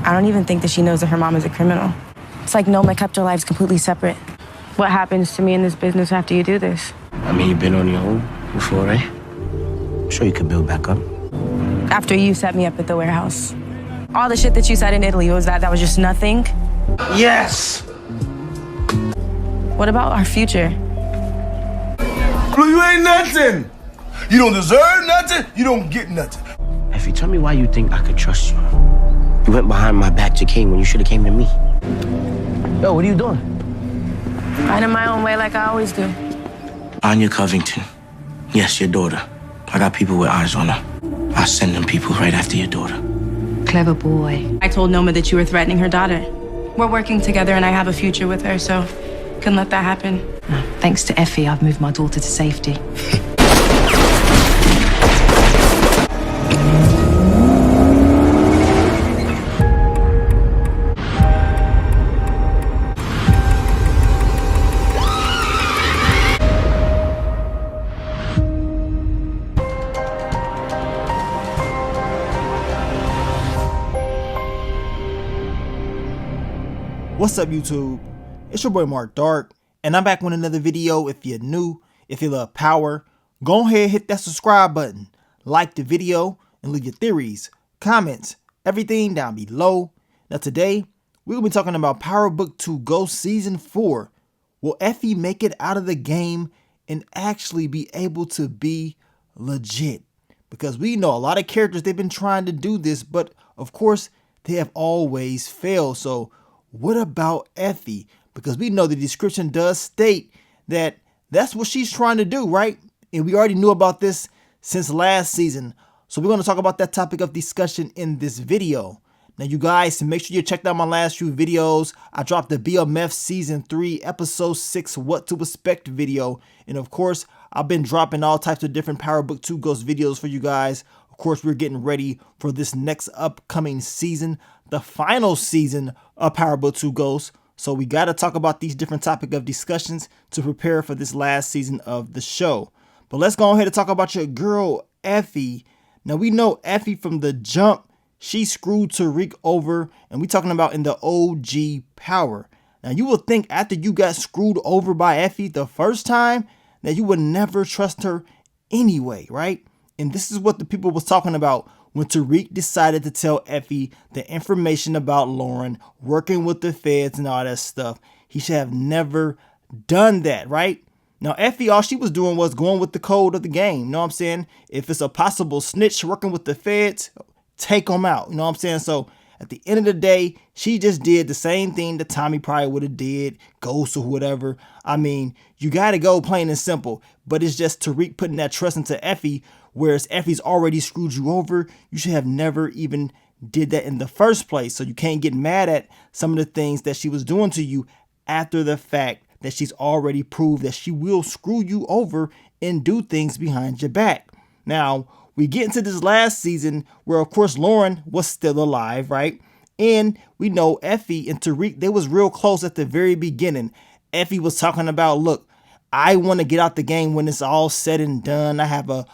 I don't even think that she knows that her mom is a criminal. It's like Noma kept her lives completely separate. What happens to me in this business after you do this? I mean, you've been on your own before, right? I'm sure you could build back up. After you set me up at the warehouse. All the shit that you said in Italy, that was just nothing? Yes! What about our future? Blue, you ain't nothing. You don't deserve nothing. You don't get nothing. Effie, tell me why you think I could trust you. You went behind my back to King when you should have came to me. Yo, what are you doing? Finding my own way like I always do. Anya Covington. Yes, your daughter. I got people with eyes on her. I'll send them people right after your daughter. Clever boy. I told Noma that you were threatening her daughter. We're working together and I have a future with her, so couldn't let that happen. Thanks to Effie, I've moved my daughter to safety. What's up, YouTube? It's your boy Mark Dark, and I'm back with another video. If you're new, if you love power, go ahead, hit that subscribe button, like the video, and leave your theories, comments, everything down below. Now today, we're going to be talking about Power Book 2 Ghost Season 4. Will Effie make it out of the game and actually be able to be legit? Because we know a lot of characters, they've been trying to do this, but of course, they have always failed. So what about Effie? Because we know the description does state that that's what she's trying to do, right? And we already knew about this since last season. So we're going to talk about that topic of discussion in this video. Now, you guys, make sure you check out my last few videos. I dropped the BMF Season 3, Episode 6, What to Expect video. And of course, I've been dropping all types of different Power Book 2 Ghost videos for you guys. Of course, we're getting ready for this next upcoming season, the final season of Power Book 2 Ghost. So we got to talk about these different topics of discussions to prepare for this last season of the show. But let's go ahead and talk about your girl, Effie. Now, we know Effie from the jump. She screwed Tariq over, and we talking about in the OG Power. Now, you would think after you got screwed over by Effie the first time, that you would never trust her anyway, right? And this is what the people was talking about when Tariq decided to tell Effie the information about Lauren working with the feds and all that stuff. He should have never done that, right? Now, Effie, all she was doing was going with the code of the game. You know what I'm saying? If it's a possible snitch working with the feds, take them out. You know what I'm saying? So at the end of the day, she just did the same thing that Tommy probably would have did, Ghost or whatever. I mean, you got to go plain and simple. But it's just Tariq putting that trust into Effie, whereas Effie's already screwed you over. You should have never even did that in the first place. So you can't get mad at some of the things that she was doing to you after the fact that she's already proved that she will screw you over and do things behind your back. Now, we get into this last season where, of course, Lauren was still alive, right? And we know Effie and Tariq, they was real close at the very beginning. Effie was talking about, look, I want to get out the game when it's all said and done. I have a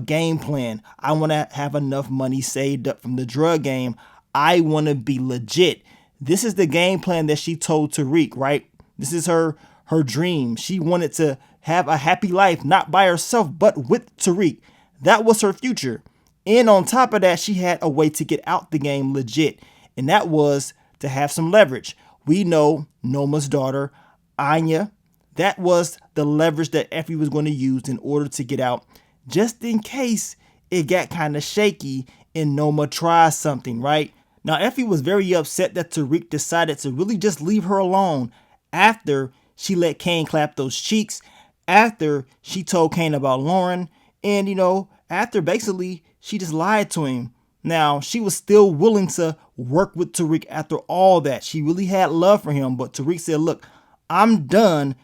game plan. I want to have enough money saved up from the drug game. I want to be legit. This is the game plan that she told Tariq, right? This is her dream. She wanted to have a happy life, not by herself, but with Tariq. That was her future. And on top of that, she had a way to get out the game legit. And that was to have some leverage. We know Noma's daughter, Anya, that was the leverage that Effie was going to use in order to get out, just in case it got kind of shaky and Noma tries something, right? Now, Effie was very upset that Tariq decided to really just leave her alone after she let Kane clap those cheeks, after she told Kane about Lauren, and, after basically she just lied to him. Now, she was still willing to work with Tariq after all that. She really had love for him, but Tariq said, look, I'm done.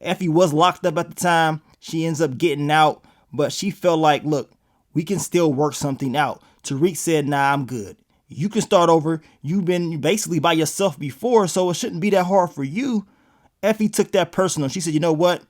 Effie was locked up at the time. She ends up getting out, but she felt like, look, we can still work something out. Tariq said, nah, I'm good. You can start over. You've been basically by yourself before, so it shouldn't be that hard for you. Effie took that personal. She said, you know what?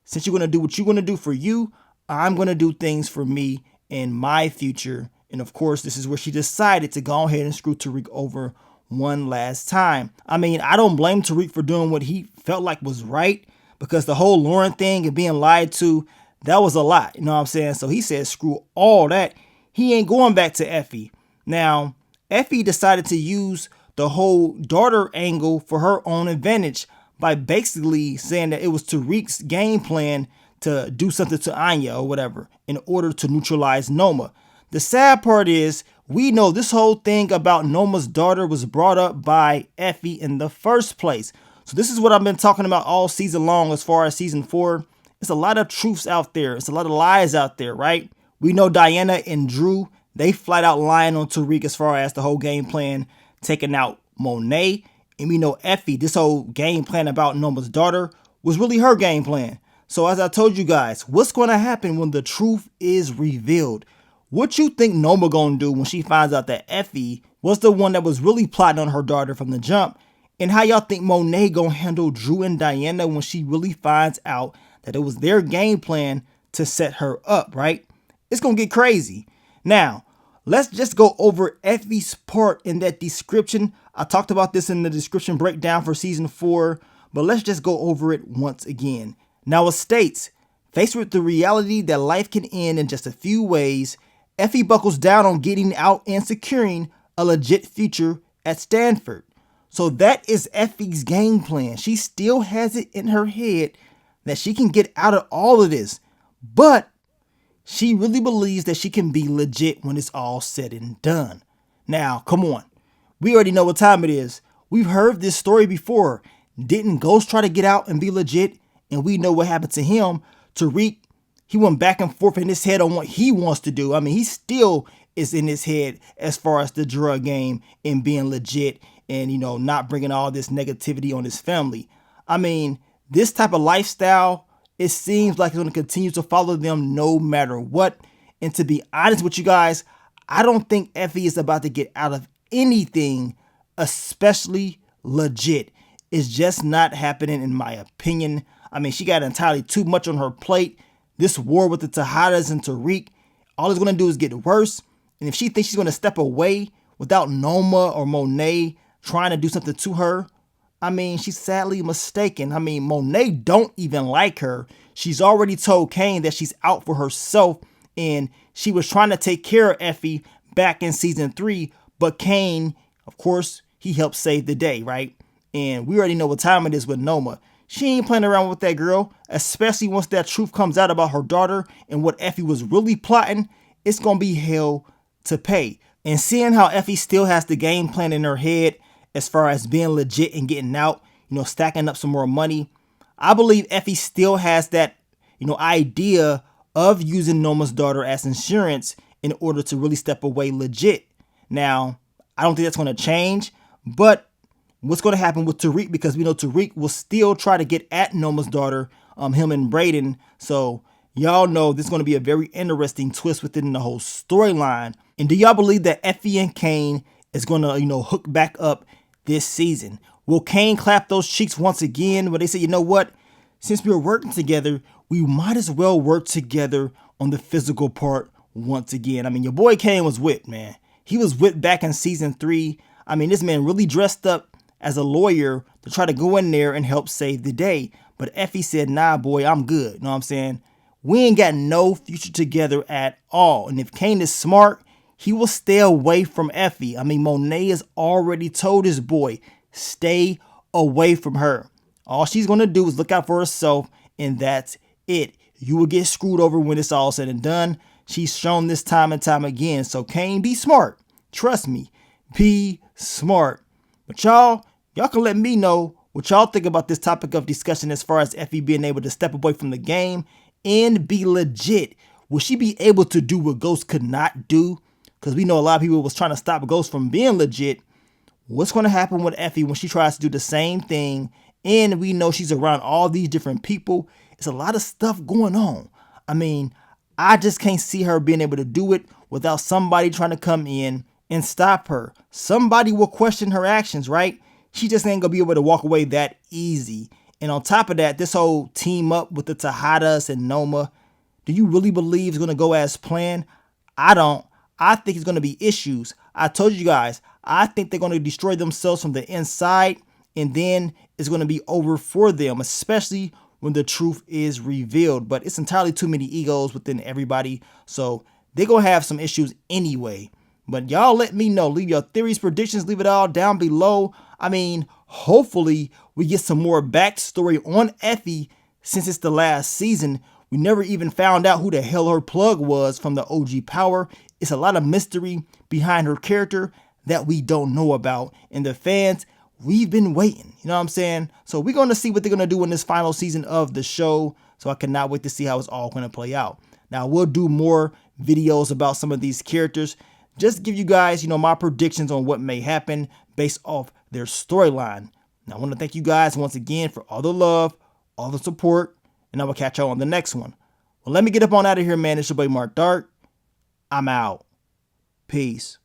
Since you're going to do what you're going to do for you, I'm going to do things for me and my future And of course, this is where she decided to go ahead and screw Tariq over one last time. I mean, I don't blame Tariq for doing what he felt like was right, because the whole Lauren thing and being lied to, that was a lot. You know what I'm saying? So he said, screw all that. He ain't going back to Effie. Now, Effie decided to use the whole daughter angle for her own advantage by basically saying that it was Tariq's game plan to do something to Anya or whatever in order to neutralize Noma. The sad part is, we know this whole thing about Noma's daughter was brought up by Effie in the first place. So this is what I've been talking about all season long as far as season 4. It's a lot of truths out there. It's a lot of lies out there, right? We know Diana and Drew, they flat out lying on Tariq as far as the whole game plan, taking out Monet. And we know Effie, this whole game plan about Noma's daughter was really her game plan. So as I told you guys, what's going to happen when the truth is revealed? What you think Noma gonna do when she finds out that Effie was the one that was really plotting on her daughter from the jump? And how y'all think Monet gonna handle Drew and Diana when she really finds out that it was their game plan to set her up, right? It's gonna get crazy. Now, let's just go over Effie's part in that description. I talked about this in the description breakdown for season 4, but let's just go over it once again. Now it states, faced with the reality that life can end in just a few ways, Effie buckles down on getting out and securing a legit future at Stanford. So that is Effie's game plan. She still has it in her head that she can get out of all of this, but she really believes that she can be legit when it's all said and done. Now, come on. We already know what time it is. We've heard this story before. Didn't Ghost try to get out and be legit? And we know what happened to him. Tariq, he went back and forth in his head on what he wants to do. I mean, he still is in his head as far as the drug game and being legit and, you know, not bringing all this negativity on his family. I mean, this type of lifestyle, it seems like it's going to continue to follow them no matter what. And to be honest with you guys, I don't think Effie is about to get out of anything, especially legit. It's just not happening in my opinion. I mean, she got entirely too much on her plate. This war with the Tejadas and Tariq, all it's going to do is get worse. And if she thinks she's going to step away without Noma or Monet trying to do something to her, I mean, she's sadly mistaken. I mean, Monet don't even like her. She's already told Kane that she's out for herself, and she was trying to take care of Effie back in season 3, but Kane, of course, he helped save the day, right? And we already know what time it is with Noma. She ain't playing around with that girl, especially once that truth comes out about her daughter and what Effie was really plotting. It's going to be hell to pay. And seeing how Effie still has the game plan in her head as far as being legit and getting out, you know, stacking up some more money, I believe Effie still has that, you know, idea of using Noma's daughter as insurance in order to really step away legit. Now, I don't think that's going to change, but what's going to happen with Tariq, because we know Tariq will still try to get at Noma's daughter, him and Brayden. So y'all know this is going to be a very interesting twist within the whole storyline. And do y'all believe that Effie and Kane is going to, you know, hook back up this season? Will Kane clap those cheeks once again where they say, you know what, since we're working together, we might as well work together on the physical part once again? I mean, your boy Kane was whipped, man. He was whipped back in season 3. I mean, this man really dressed up as a lawyer to try to go in there and help save the day. But Effie said, nah, boy, I'm good. You know what I'm saying? We ain't got no future together at all. And if Kane is smart, he will stay away from Effie. I mean, Monet has already told his boy, stay away from her. All she's going to do is look out for herself, and that's it. You will get screwed over when it's all said and done. She's shown this time and time again. So Kane, be smart. Trust me, be smart. But y'all can let me know what y'all think about this topic of discussion as far as Effie being able to step away from the game and be legit. Will she be able to do what Ghost could not do? Because we know a lot of people was trying to stop Ghost from being legit. What's going to happen with Effie when she tries to do the same thing? And we know she's around all these different people. It's a lot of stuff going on. I mean, I just can't see her being able to do it without somebody trying to come in and stop her. Somebody will question her actions, right? She just ain't gonna be able to walk away that easy. And on top of that, this whole team up with the Tejadas and Noma, do you really believe it's gonna go as planned? I don't. I think it's going to be issues. I told you guys, I think they're going to destroy themselves from the inside, and then it's going to be over for them, especially when the truth is revealed. But it's entirely too many egos within everybody, so they're going to have some issues anyway. But y'all let me know. Leave your theories, predictions, leave it all down below. I mean, hopefully we get some more backstory on Effie since it's the last season. We never even found out who the hell her plug was from the OG Power. It's a lot of mystery behind her character that we don't know about. And the fans, we've been waiting. You know what I'm saying? So we're going to see what they're going to do in this final season of the show. So I cannot wait to see how it's all going to play out. Now, we'll do more videos about some of these characters. Just give you guys, my predictions on what may happen based off their storyline. Now, I want to thank you guys once again for all the love, all the support, and I will catch y'all on the next one. Well, let me get up on out of here, man. It's your boy Mark Dark. I'm out. Peace.